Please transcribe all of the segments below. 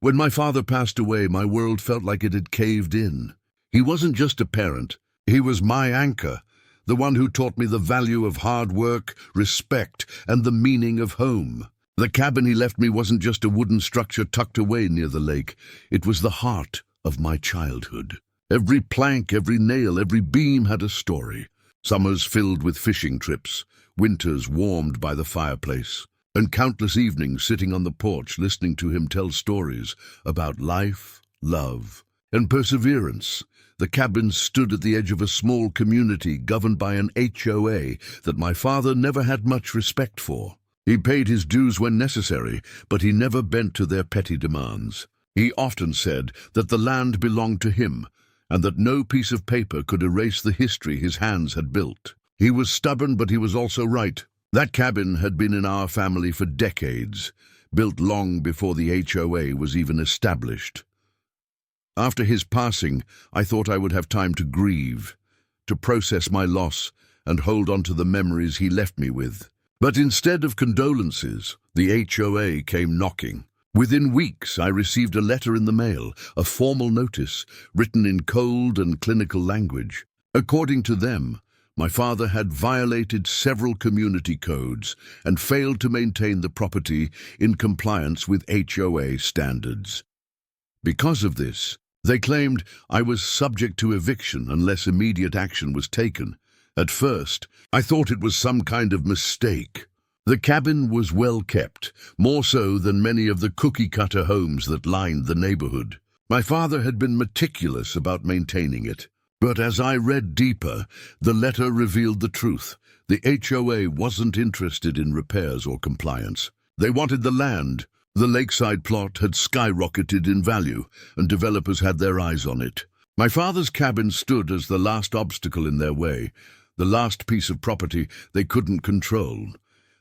When my father passed away, my world felt like it had caved in. He wasn't just a parent, he was my anchor, the one who taught me the value of hard work, respect, and the meaning of home. The cabin he left me wasn't just a wooden structure tucked away near the lake. It was the heart of my childhood. Every plank, every nail, every beam had a story. Summers filled with fishing trips, winters warmed by the fireplace, and countless evenings sitting on the porch listening to him tell stories about life, love, and perseverance. The cabin stood at the edge of a small community governed by an HOA that my father never had much respect for. He paid his dues when necessary, but he never bent to their petty demands. He often said that the land belonged to him, and that no piece of paper could erase the history his hands had built. He was stubborn, but he was also right. That cabin had been in our family for decades, built long before the HOA was even established. After his passing, I thought I would have time to grieve, to process my loss, and hold on to the memories he left me with. But instead of condolences, the HOA came knocking. Within weeks, I received a letter in the mail, a formal notice, written in cold and clinical language. According to them, my father had violated several community codes and failed to maintain the property in compliance with HOA standards. Because of this, they claimed I was subject to eviction unless immediate action was taken. At first, I thought it was some kind of mistake. The cabin was well kept, more so than many of the cookie-cutter homes that lined the neighborhood. My father had been meticulous about maintaining it. But as I read deeper, the letter revealed the truth. The HOA wasn't interested in repairs or compliance. They wanted the land. The lakeside plot had skyrocketed in value, and developers had their eyes on it. My father's cabin stood as the last obstacle in their way, the last piece of property they couldn't control.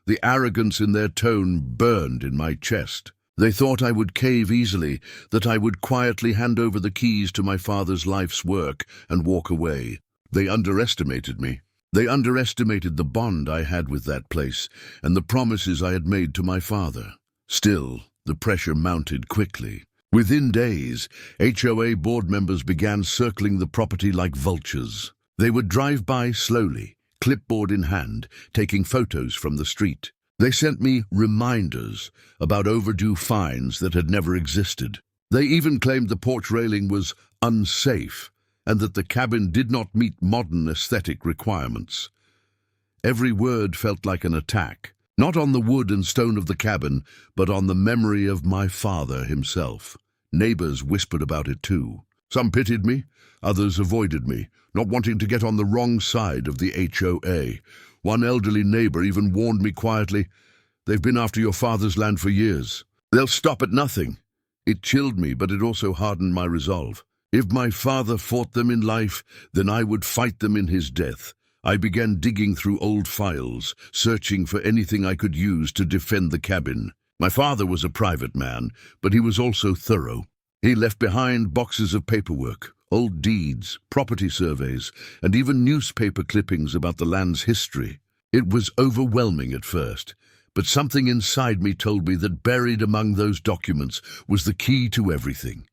The arrogance in their tone burned in my chest. They thought I would cave easily, that I would quietly hand over the keys to my father's life's work and walk away. They underestimated me. They underestimated the bond I had with that place and the promises I had made to my father. Still, the pressure mounted quickly. Within days, HOA board members began circling the property like vultures. They would drive by slowly, clipboard in hand, taking photos from the street. They sent me reminders about overdue fines that had never existed. They even claimed the porch railing was unsafe and that the cabin did not meet modern aesthetic requirements. Every word felt like an attack, not on the wood and stone of the cabin, but on the memory of my father himself. Neighbors whispered about it too. Some pitied me, others avoided me, not wanting to get on the wrong side of the HOA. One elderly neighbor even warned me quietly, "They've been after your father's land for years. They'll stop at nothing." It chilled me, but it also hardened my resolve. If my father fought them in life, then I would fight them in his death. I began digging through old files, searching for anything I could use to defend the cabin. My father was a private man, but he was also thorough. He left behind boxes of paperwork, old deeds, property surveys, and even newspaper clippings about the land's history. It was overwhelming at first, but something inside me told me that buried among those documents was the key to everything.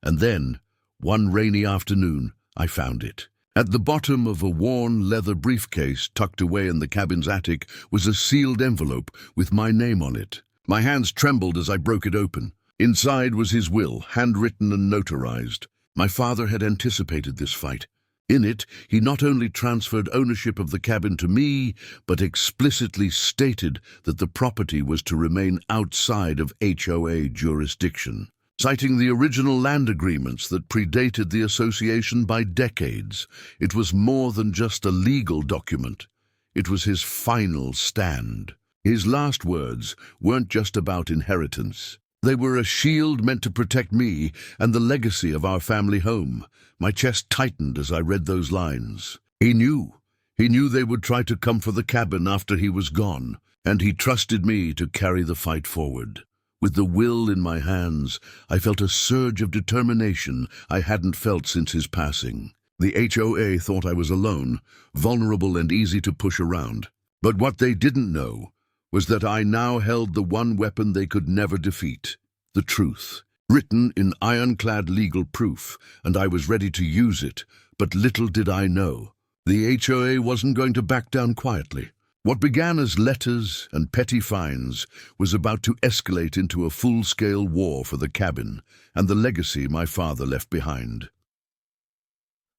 And then, one rainy afternoon, I found it. At the bottom of a worn leather briefcase tucked away in the cabin's attic was a sealed envelope with my name on it. My hands trembled as I broke it open. Inside was his will, handwritten and notarized. My father had anticipated this fight. In it, he not only transferred ownership of the cabin to me, but explicitly stated that the property was to remain outside of HOA jurisdiction. Citing the original land agreements that predated the association by decades, it was more than just a legal document. It was his final stand. His last words weren't just about inheritance. They were a shield meant to protect me and the legacy of our family home. My chest tightened as I read those lines. He knew they would try to come for the cabin after he was gone, and he trusted me to carry the fight forward. With the will in my hands, I felt a surge of determination I hadn't felt since his passing. The HOA thought I was alone, vulnerable and easy to push around. But what they didn't know was that I now held the one weapon they could never defeat, the truth. written in ironclad legal proof, and I was ready to use it, but little did I know. The HOA wasn't going to back down quietly. What began as letters and petty fines was about to escalate into a full-scale war for the cabin and the legacy my father left behind.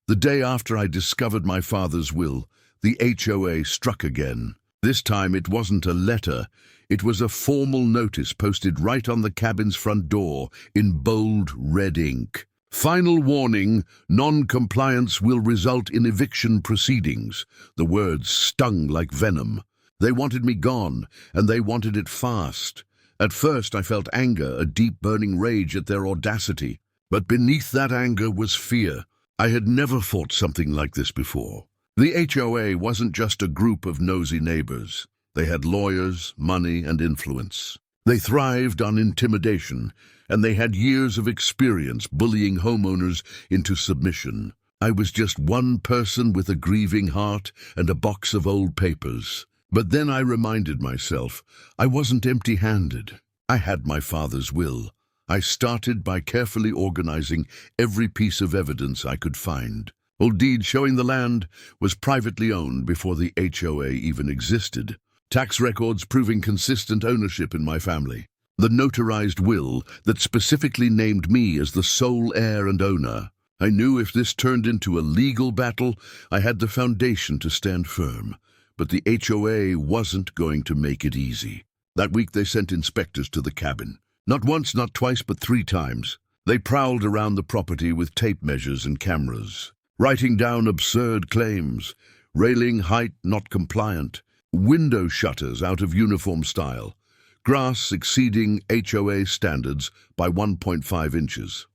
The day after I discovered my father's will, the HOA struck again. This time it wasn't a letter, it was a formal notice posted right on the cabin's front door in bold red ink. Final warning, non-compliance will result in eviction proceedings. The words stung like venom. They wanted me gone, and they wanted it fast. At first I felt anger, a deep burning rage at their audacity. But beneath that anger was fear. I had never fought something like this before. The HOA wasn't just a group of nosy neighbors. They had lawyers, money, and influence. They thrived on intimidation, and they had years of experience bullying homeowners into submission. I was just one person with a grieving heart and a box of old papers. But then I reminded myself, I wasn't empty-handed. I had my father's will. I started by carefully organizing every piece of evidence I could find. Old deed showing the land was privately owned before the HOA even existed. Tax records proving consistent ownership in my family. The notarized will that specifically named me as the sole heir and owner. I knew if this turned into a legal battle, I had the foundation to stand firm. But the HOA wasn't going to make it easy. That week they sent inspectors to the cabin. Not once, not twice, but 3 times. They prowled around the property with tape measures and cameras, writing down absurd claims, railing height not compliant, window shutters out of uniform style, grass exceeding HOA standards by 1.5 inches.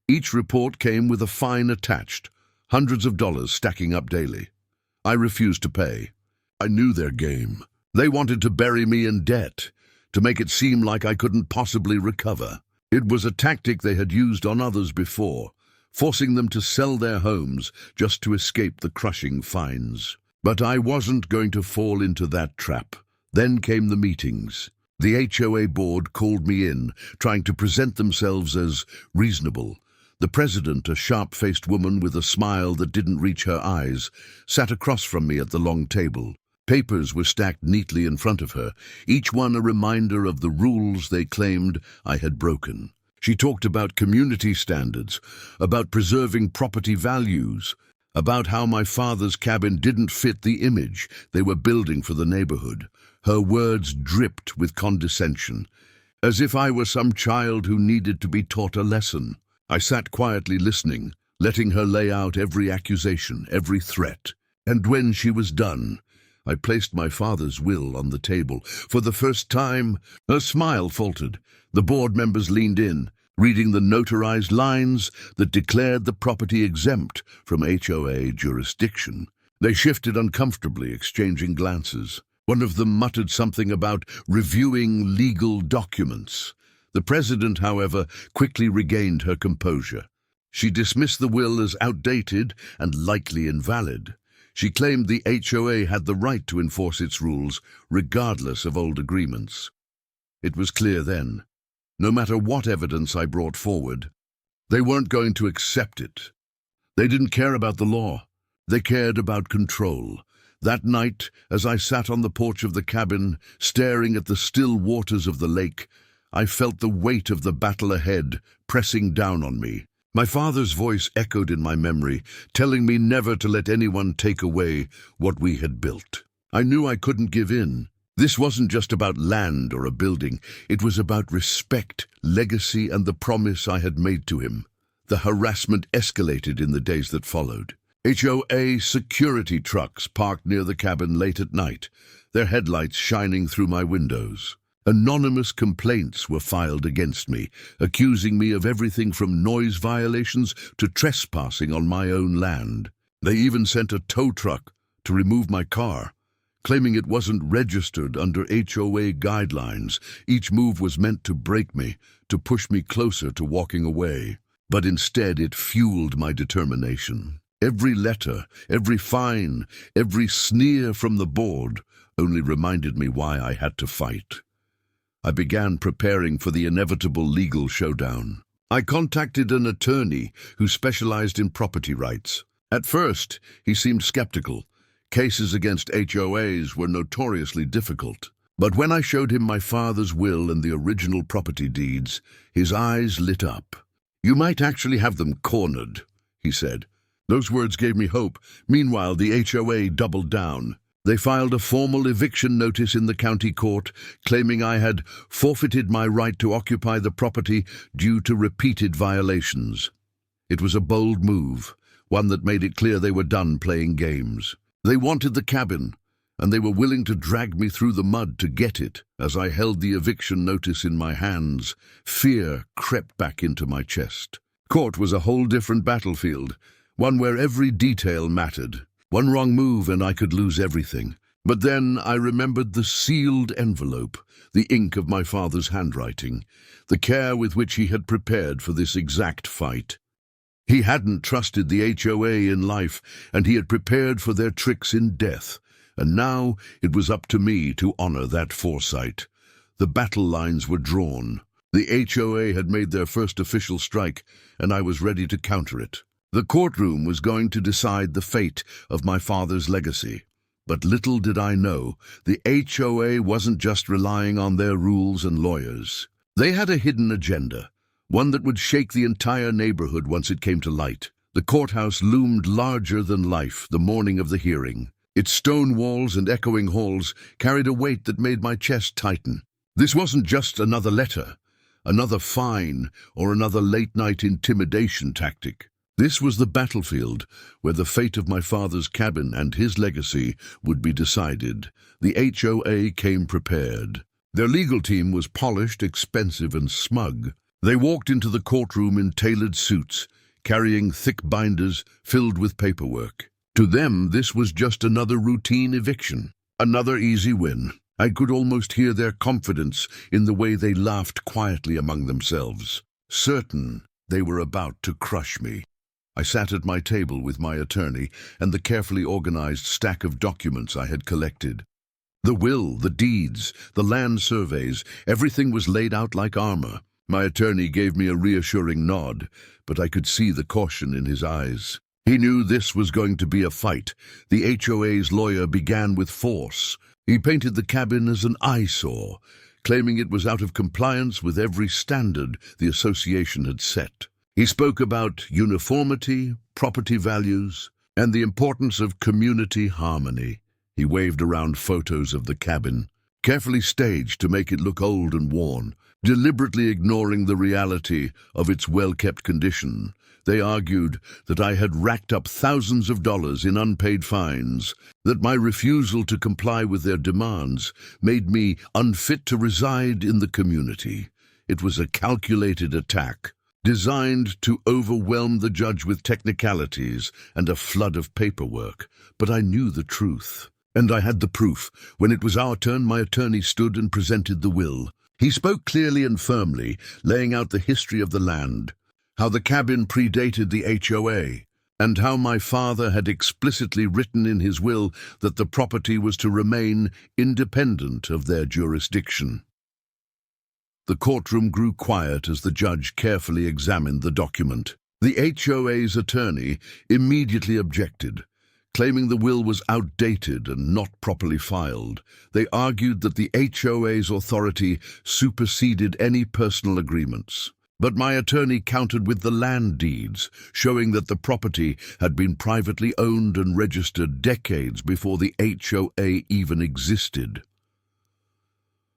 Each report came with a fine attached, hundreds of dollars stacking up daily. I refused to pay. I knew their game. They wanted to bury me in debt, to make it seem like I couldn't possibly recover. It was a tactic they had used on others before, forcing them to sell their homes just to escape the crushing fines. But I wasn't going to fall into that trap. Then came the meetings. The HOA board called me in, trying to present themselves as reasonable. The president, a sharp-faced woman with a smile that didn't reach her eyes, sat across from me at the long table. Papers were stacked neatly in front of her, each one a reminder of the rules they claimed I had broken. She talked about community standards, about preserving property values, about how my father's cabin didn't fit the image they were building for the neighborhood. Her words dripped with condescension, as if I were some child who needed to be taught a lesson. I sat quietly listening, letting her lay out every accusation, every threat. And when she was done, I placed my father's will on the table. For the first time, her smile faltered. The board members leaned in, reading the notarized lines that declared the property exempt from HOA jurisdiction. They shifted uncomfortably, exchanging glances. One of them muttered something about reviewing legal documents. The president, however, quickly regained her composure. She dismissed the will as outdated and likely invalid. She claimed the HOA had the right to enforce its rules, regardless of old agreements. It was clear then, no matter what evidence I brought forward, they weren't going to accept it. They didn't care about the law. They cared about control. That night, as I sat on the porch of the cabin, staring at the still waters of the lake, I felt the weight of the battle ahead pressing down on me. My father's voice echoed in my memory, telling me never to let anyone take away what we had built. I knew I couldn't give in. This wasn't just about land or a building. It was about respect, legacy, and the promise I had made to him. The harassment escalated in the days that followed. HOA security trucks parked near the cabin late at night, their headlights shining through my windows. Anonymous complaints were filed against me, accusing me of everything from noise violations to trespassing on my own land. They even sent a tow truck to remove my car, claiming it wasn't registered under HOA guidelines. Each move was meant to break me, to push me closer to walking away. But instead it fueled my determination. Every letter, every fine, every sneer from the board only reminded me why I had to fight. I began preparing for the inevitable legal showdown. I contacted an attorney who specialized in property rights. At first, he seemed skeptical. Cases against HOAs were notoriously difficult. But when I showed him my father's will and the original property deeds, his eyes lit up. "You might actually have them cornered," he said. Those words gave me hope. Meanwhile, the HOA doubled down. They filed a formal eviction notice in the county court, claiming I had forfeited my right to occupy the property due to repeated violations. It was a bold move, one that made it clear they were done playing games. They wanted the cabin, and they were willing to drag me through the mud to get it. As I held the eviction notice in my hands, fear crept back into my chest. Court was a whole different battlefield, one where every detail mattered. One wrong move and I could lose everything. But then I remembered the sealed envelope, the ink of my father's handwriting, the care with which he had prepared for this exact fight. He hadn't trusted the HOA in life, and he had prepared for their tricks in death. And now it was up to me to honor that foresight. The battle lines were drawn. The HOA had made their first official strike, and I was ready to counter it. The courtroom was going to decide the fate of my father's legacy. But little did I know, the HOA wasn't just relying on their rules and lawyers. They had a hidden agenda, one that would shake the entire neighborhood once it came to light. The courthouse loomed larger than life the morning of the hearing. Its stone walls and echoing halls carried a weight that made my chest tighten. This wasn't just another letter, another fine, or another late-night intimidation tactic. This was the battlefield where the fate of my father's cabin and his legacy would be decided. The HOA came prepared. Their legal team was polished, expensive, and smug. They walked into the courtroom in tailored suits, carrying thick binders filled with paperwork. To them, this was just another routine eviction, another easy win. I could almost hear their confidence in the way they laughed quietly among themselves, certain they were about to crush me. I sat at my table with my attorney and the carefully organized stack of documents I had collected. The will, the deeds, the land surveys, everything was laid out like armor. My attorney gave me a reassuring nod, but I could see the caution in his eyes. He knew this was going to be a fight. The HOA's lawyer began with force. He painted the cabin as an eyesore, claiming it was out of compliance with every standard the association had set. He spoke about uniformity, property values, and the importance of community harmony. He waved around photos of the cabin, carefully staged to make it look old and worn, deliberately ignoring the reality of its well-kept condition. They argued that I had racked up thousands of dollars in unpaid fines, that my refusal to comply with their demands made me unfit to reside in the community. It was a calculated attack, designed to overwhelm the judge with technicalities and a flood of paperwork. But I knew the truth, and I had the proof. When it was our turn, my attorney stood and presented the will. He spoke clearly and firmly, laying out the history of the land, how the cabin predated the HOA, and how my father had explicitly written in his will that the property was to remain independent of their jurisdiction. The courtroom grew quiet as the judge carefully examined the document. The HOA's attorney immediately objected, claiming the will was outdated and not properly filed. They argued that the HOA's authority superseded any personal agreements. But my attorney countered with the land deeds, showing that the property had been privately owned and registered decades before the HOA even existed.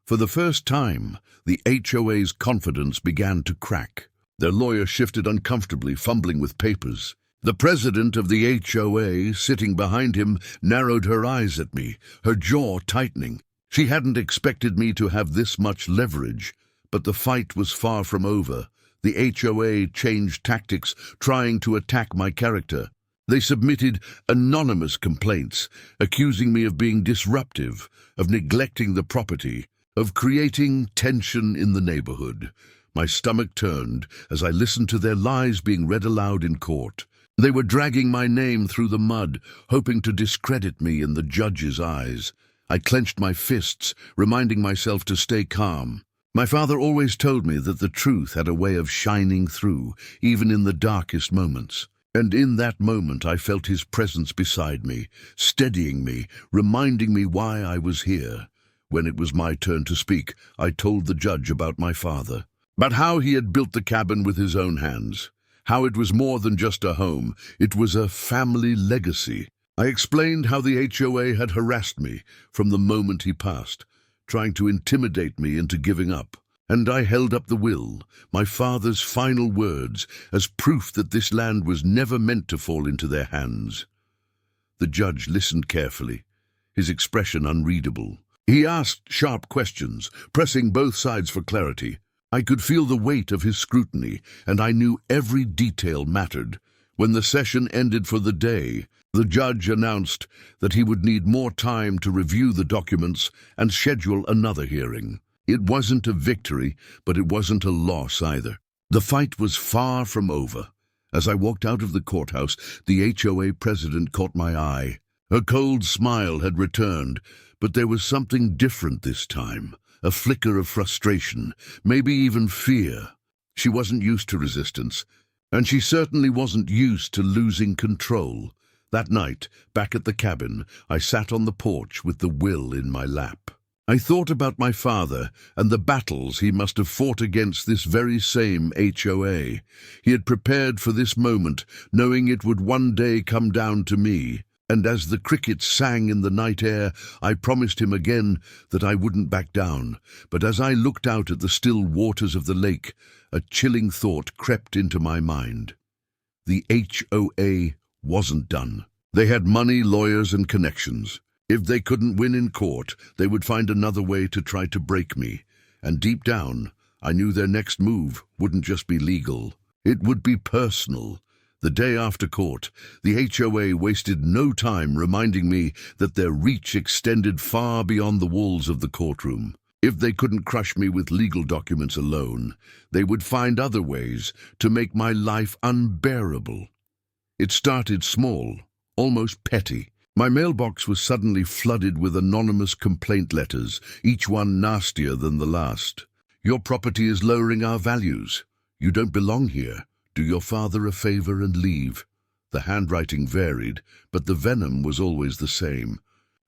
For the first time, the HOA's confidence began to crack. Their lawyer shifted uncomfortably, fumbling with papers. The president of the HOA, sitting behind him, narrowed her eyes at me, her jaw tightening. She hadn't expected me to have this much leverage, but the fight was far from over. The HOA changed tactics, trying to attack my character. They submitted anonymous complaints, accusing me of being disruptive, of neglecting the property, of creating tension in the neighborhood. My stomach turned as I listened to their lies being read aloud in court. They were dragging my name through the mud, hoping to discredit me in the judge's eyes. I clenched my fists, reminding myself to stay calm. My father always told me that the truth had a way of shining through, even in the darkest moments. And in that moment I felt his presence beside me, steadying me, reminding me why I was here. When it was my turn to speak, I told the judge about my father, about how he had built the cabin with his own hands, how it was more than just a home, it was a family legacy. I explained how the HOA had harassed me from the moment he passed, trying to intimidate me into giving up. And I held up the will, my father's final words, as proof that this land was never meant to fall into their hands. The judge listened carefully, his expression unreadable. He asked sharp questions, pressing both sides for clarity. I could feel the weight of his scrutiny, and I knew every detail mattered. When the session ended for the day, the judge announced that he would need more time to review the documents and schedule another hearing. It wasn't a victory, but it wasn't a loss either. The fight was far from over. As I walked out of the courthouse, the HOA president caught my eye. Her cold smile had returned, but there was something different this time. A flicker of frustration, maybe even fear. She wasn't used to resistance, and she certainly wasn't used to losing control. That night, back at the cabin, I sat on the porch with the will in my lap. I thought about my father and the battles he must have fought against this very same HOA. He had prepared for this moment, knowing it would one day come down to me. And as the crickets sang in the night air, I promised him again that I wouldn't back down. But as I looked out at the still waters of the lake, a chilling thought crept into my mind. The HOA wasn't done. They had money, lawyers, and connections. If they couldn't win in court, they would find another way to try to break me. And deep down, I knew their next move wouldn't just be legal. It would be personal. The day after court, the HOA wasted no time reminding me that their reach extended far beyond the walls of the courtroom. If they couldn't crush me with legal documents alone, they would find other ways to make my life unbearable. It started small, almost petty. My mailbox was suddenly flooded with anonymous complaint letters, each one nastier than the last. Your property is lowering our values. You don't belong here. Do your father a favor and leave. The handwriting varied, but the venom was always the same.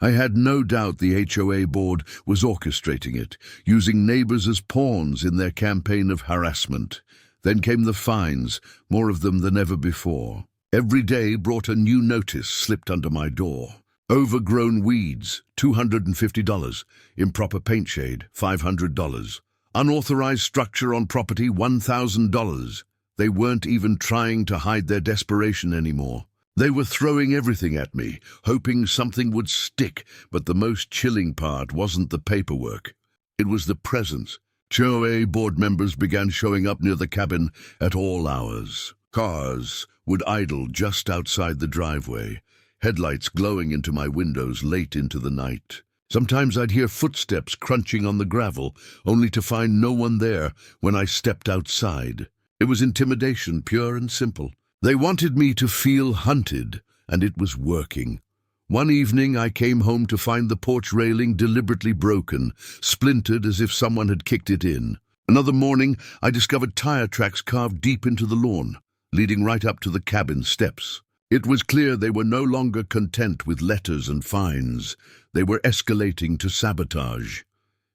I had no doubt the HOA board was orchestrating it, using neighbors as pawns in their campaign of harassment. Then came the fines, more of them than ever before. Every day brought a new notice slipped under my door. Overgrown weeds, $250. Improper paint shade, $500. Unauthorized structure on property, $1,000. They weren't even trying to hide their desperation anymore. They were throwing everything at me, hoping something would stick, but the most chilling part wasn't the paperwork. It was the presence. HOA board members began showing up near the cabin at all hours. Cars would idle just outside the driveway, headlights glowing into my windows late into the night. Sometimes I'd hear footsteps crunching on the gravel, only to find no one there when I stepped outside. It was intimidation, pure and simple. They wanted me to feel hunted, and it was working. One evening I came home to find the porch railing deliberately broken, splintered as if someone had kicked it in. Another morning I discovered tire tracks carved deep into the lawn, leading right up to the cabin steps. It was clear they were no longer content with letters and fines. They were escalating to sabotage.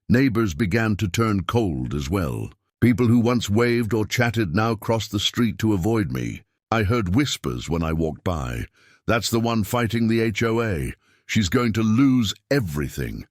Neighbors began to turn cold as well. People who once waved or chatted now crossed the street to avoid me. I heard whispers when I walked by. That's the one fighting the HOA. She's going to lose everything.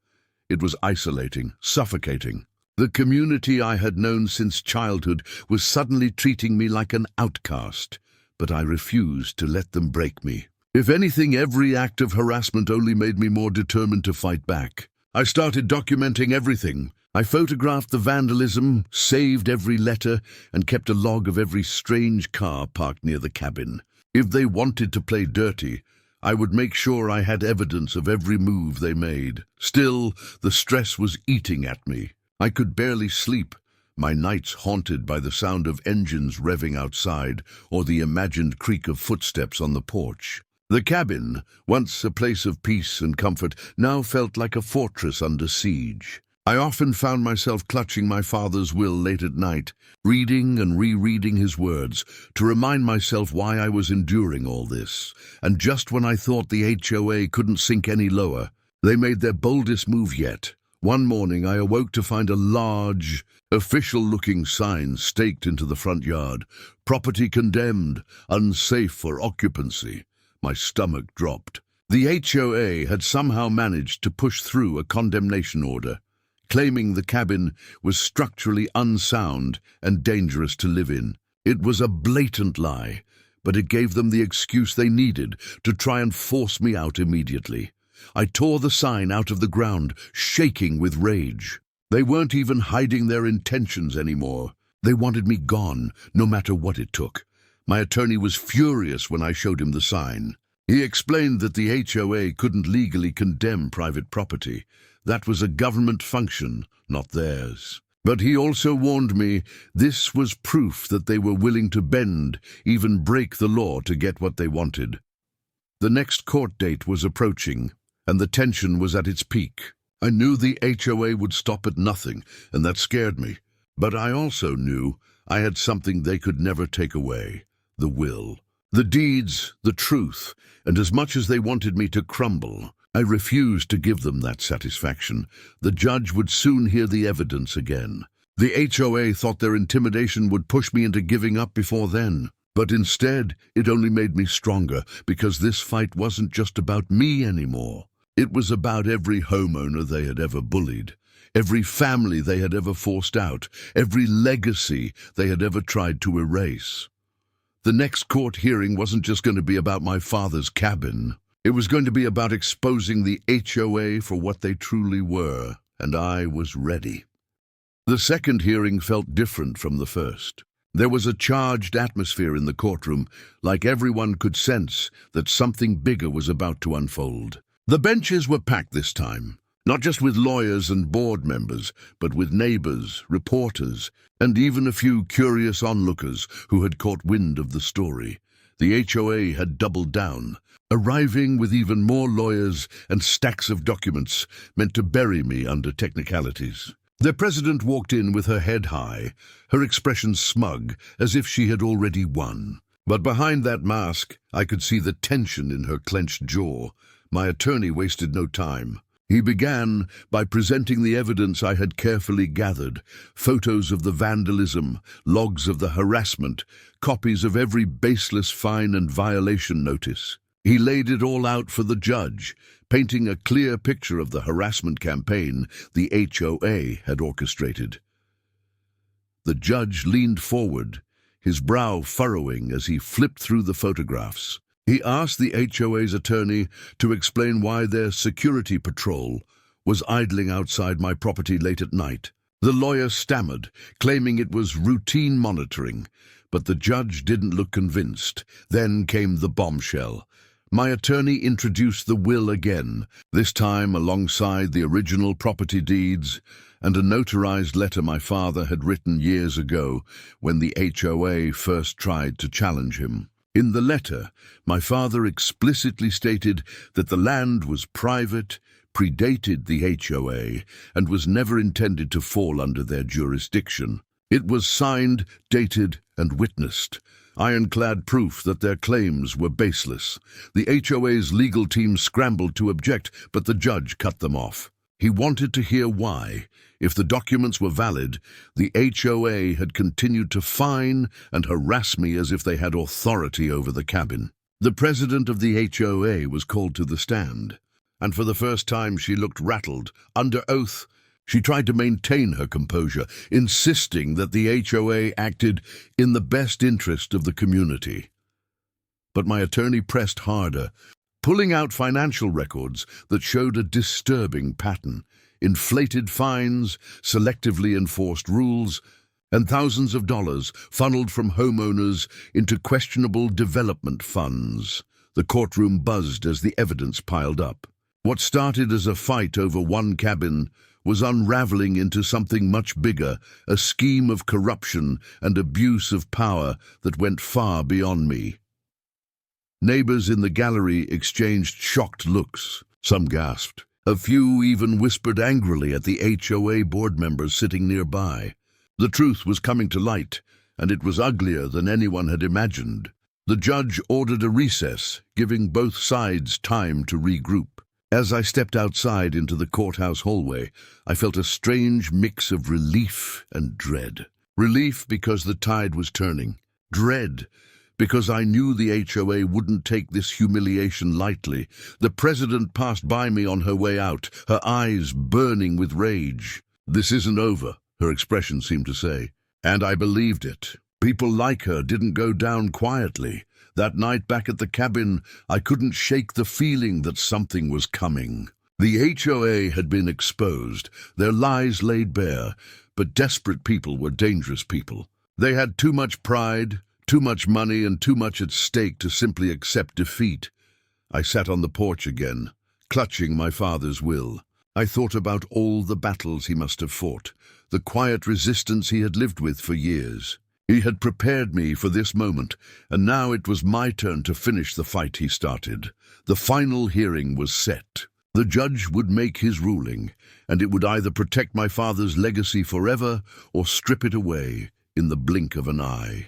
It was isolating, suffocating. The community I had known since childhood was suddenly treating me like an outcast, but I refused to let them break me. If anything, every act of harassment only made me more determined to fight back. I started documenting everything. I photographed the vandalism, saved every letter, and kept a log of every strange car parked near the cabin. If they wanted to play dirty, I would make sure I had evidence of every move they made. Still, the stress was eating at me. I could barely sleep, my nights haunted by the sound of engines revving outside or the imagined creak of footsteps on the porch. The cabin, once a place of peace and comfort, now felt like a fortress under siege. I often found myself clutching my father's will late at night, reading and rereading his words to remind myself why I was enduring all this. And just when I thought the HOA couldn't sink any lower, they made their boldest move yet. One morning I awoke to find a large, official-looking sign staked into the front yard. Property condemned, unsafe for occupancy. My stomach dropped. The HOA had somehow managed to push through a condemnation order, claiming the cabin was structurally unsound and dangerous to live in. It was a blatant lie, but it gave them the excuse they needed to try and force me out immediately. I tore the sign out of the ground, shaking with rage. They weren't even hiding their intentions anymore. They wanted me gone, no matter what it took. My attorney was furious when I showed him the sign. He explained that the HOA couldn't legally condemn private property. That was a government function, not theirs. But he also warned me this was proof that they were willing to bend, even break the law to get what they wanted. The next court date was approaching, and the tension was at its peak. I knew the HOA would stop at nothing, and that scared me. But I also knew I had something they could never take away: the will. The deeds, the truth, and as much as they wanted me to crumble, I refused to give them that satisfaction. The judge would soon hear the evidence again. The HOA thought their intimidation would push me into giving up before then. But instead, it only made me stronger, because this fight wasn't just about me anymore. It was about every homeowner they had ever bullied, every family they had ever forced out, every legacy they had ever tried to erase. The next court hearing wasn't just going to be about my father's cabin. It was going to be about exposing the HOA for what they truly were, and I was ready. The second hearing felt different from the first. There was a charged atmosphere in the courtroom, like everyone could sense that something bigger was about to unfold. The benches were packed this time, not just with lawyers and board members, but with neighbors, reporters, and even a few curious onlookers who had caught wind of the story. The HOA had doubled down, arriving with even more lawyers and stacks of documents meant to bury me under technicalities. Their president walked in with her head high, her expression smug, as if she had already won. But behind that mask, I could see the tension in her clenched jaw. My attorney wasted no time. He began by presenting the evidence I had carefully gathered: photos of the vandalism, logs of the harassment, copies of every baseless fine and violation notice. He laid it all out for the judge, painting a clear picture of the harassment campaign the HOA had orchestrated. The judge leaned forward, his brow furrowing as he flipped through the photographs. He asked the HOA's attorney to explain why their security patrol was idling outside my property late at night. The lawyer stammered, claiming it was routine monitoring, but the judge didn't look convinced. Then came the bombshell. My attorney introduced the will again, this time alongside the original property deeds and a notarized letter my father had written years ago when the HOA first tried to challenge him. In the letter, my father explicitly stated that the land was private, predated the HOA, and was never intended to fall under their jurisdiction. It was signed, dated, and witnessed, ironclad proof that their claims were baseless. The HOA's legal team scrambled to object, but the judge cut them off. He wanted to hear why. If the documents were valid, the HOA had continued to fine and harass me as if they had authority over the cabin. The president of the HOA was called to the stand, and for the first time she looked rattled. Under oath, she tried to maintain her composure, insisting that the HOA acted in the best interest of the community. But my attorney pressed harder, pulling out financial records that showed a disturbing pattern: inflated fines, selectively enforced rules, and thousands of dollars funneled from homeowners into questionable development funds. The courtroom buzzed as the evidence piled up. What started as a fight over one cabin was unraveling into something much bigger, a scheme of corruption and abuse of power that went far beyond me. Neighbors in the gallery exchanged shocked looks. Some gasped, A few even whispered angrily at the HOA board members sitting nearby. The truth was coming to light, and it was uglier than anyone had imagined. The judge ordered a recess, giving both sides time to regroup. As I stepped outside into the courthouse hallway, I felt a strange mix of relief and dread. Relief because the tide was turning. Dread because I knew the HOA wouldn't take this humiliation lightly. The president passed by me on her way out, her eyes burning with rage. "This isn't over," her expression seemed to say. And I believed it. People like her didn't go down quietly. That night back at the cabin, I couldn't shake the feeling that something was coming. The HOA had been exposed, their lies laid bare, but desperate people were dangerous people. They had too much pride, too much money, and too much at stake to simply accept defeat. I sat on the porch again, clutching my father's will. I thought about all the battles he must have fought, the quiet resistance he had lived with for years. He had prepared me for this moment, and now it was my turn to finish the fight he started. The final hearing was set. The judge would make his ruling, and it would either protect my father's legacy forever or strip it away in the blink of an eye.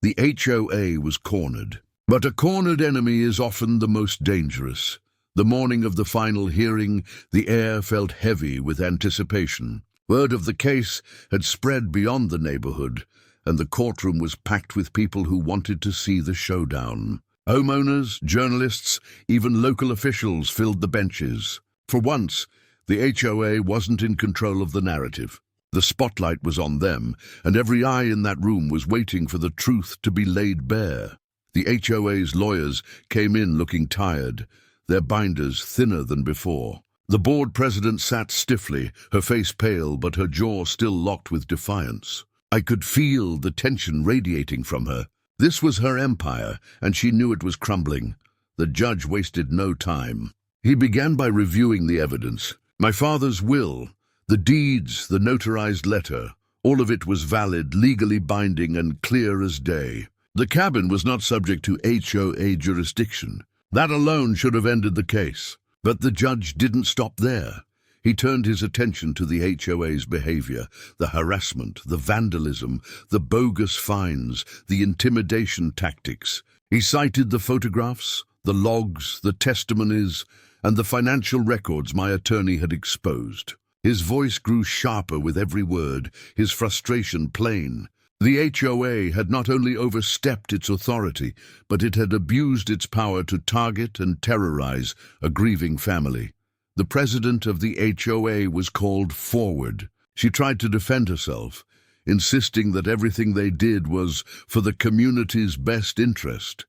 The HOA was cornered, but a cornered enemy is often the most dangerous. The morning of the final hearing, the air felt heavy with anticipation. Word of the case had spread beyond the neighborhood, and the courtroom was packed with people who wanted to see the showdown. Homeowners, journalists, even local officials filled the benches. For once, the HOA wasn't in control of the narrative. The spotlight was on them, and every eye in that room was waiting for the truth to be laid bare. The HOA's lawyers came in looking tired, their binders thinner than before. The board president sat stiffly, her face pale but her jaw still locked with defiance. I could feel the tension radiating from her. This was her empire, and she knew it was crumbling. The judge wasted no time. He began by reviewing the evidence. My father's will, the deeds, the notarized letter, all of it was valid, legally binding, and clear as day. The cabin was not subject to HOA jurisdiction. That alone should have ended the case. But the judge didn't stop there. He turned his attention to the HOA's behavior, the harassment, the vandalism, the bogus fines, the intimidation tactics. He cited the photographs, the logs, the testimonies, and the financial records my attorney had exposed. His voice grew sharper with every word, his frustration plain. The HOA had not only overstepped its authority, but it had abused its power to target and terrorize a grieving family. The president of the HOA was called forward. She tried to defend herself, insisting that everything they did was for the community's best interest.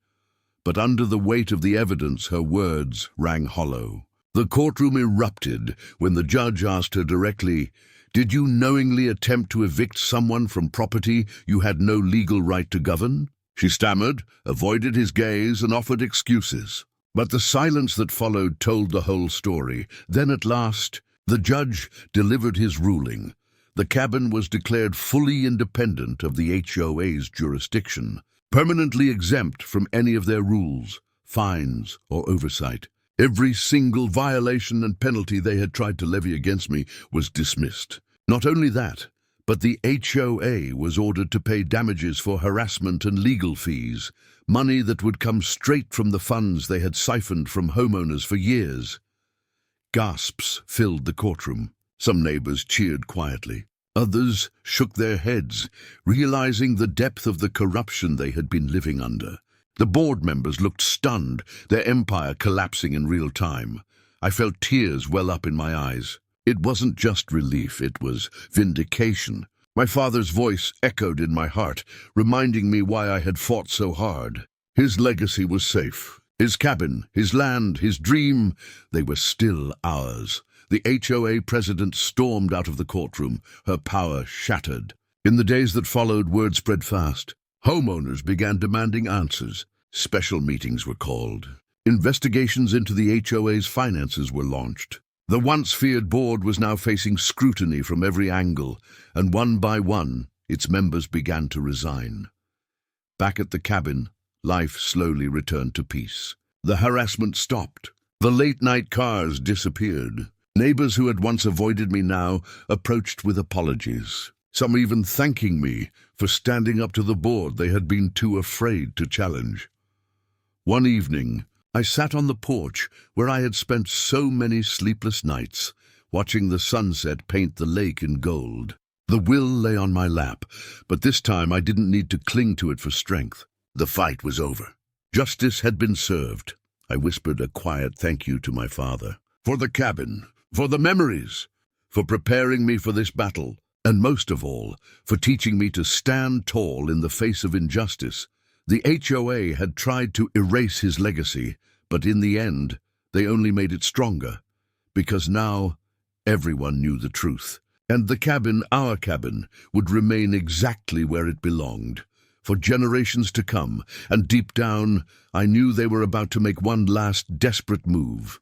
But under the weight of the evidence, her words rang hollow. The courtroom erupted when the judge asked her directly, "Did you knowingly attempt to evict someone from property you had no legal right to govern?" She stammered, avoided his gaze, and offered excuses. But the silence that followed told the whole story. Then at last, the judge delivered his ruling. The cabin was declared fully independent of the HOA's jurisdiction, permanently exempt from any of their rules, fines, or oversight. Every single violation and penalty they had tried to levy against me was dismissed. Not only that, but the HOA was ordered to pay damages for harassment and legal fees, money that would come straight from the funds they had siphoned from homeowners for years. Gasps filled the courtroom. Some neighbors cheered quietly. Others shook their heads, realizing the depth of the corruption they had been living under. The board members looked stunned, their empire collapsing in real time. I felt tears well up in my eyes. It wasn't just relief, it was vindication. My father's voice echoed in my heart, reminding me why I had fought so hard. His legacy was safe. His cabin, his land, his dream, they were still ours. The HOA president stormed out of the courtroom, her power shattered. In the days that followed, word spread fast. Homeowners began demanding answers. Special meetings were called. Investigations into the HOA's finances were launched. The once feared board was now facing scrutiny from every angle, and one by one, its members began to resign. Back at the cabin, life slowly returned to peace. The harassment stopped. The late-night cars disappeared. Neighbors who had once avoided me now approached with apologies, some even thanking me for standing up to the board they had been too afraid to challenge. One evening, I sat on the porch where I had spent so many sleepless nights, watching the sunset paint the lake in gold. The will lay on my lap, but this time I didn't need to cling to it for strength. The fight was over. Justice had been served. I whispered a quiet thank you to my father. For the cabin, for the memories, for preparing me for this battle, and most of all, for teaching me to stand tall in the face of injustice. The HOA had tried to erase his legacy, but in the end, they only made it stronger, because now everyone knew the truth. And the cabin, our cabin, would remain exactly where it belonged, for generations to come, and deep down, I knew they were about to make one last desperate move.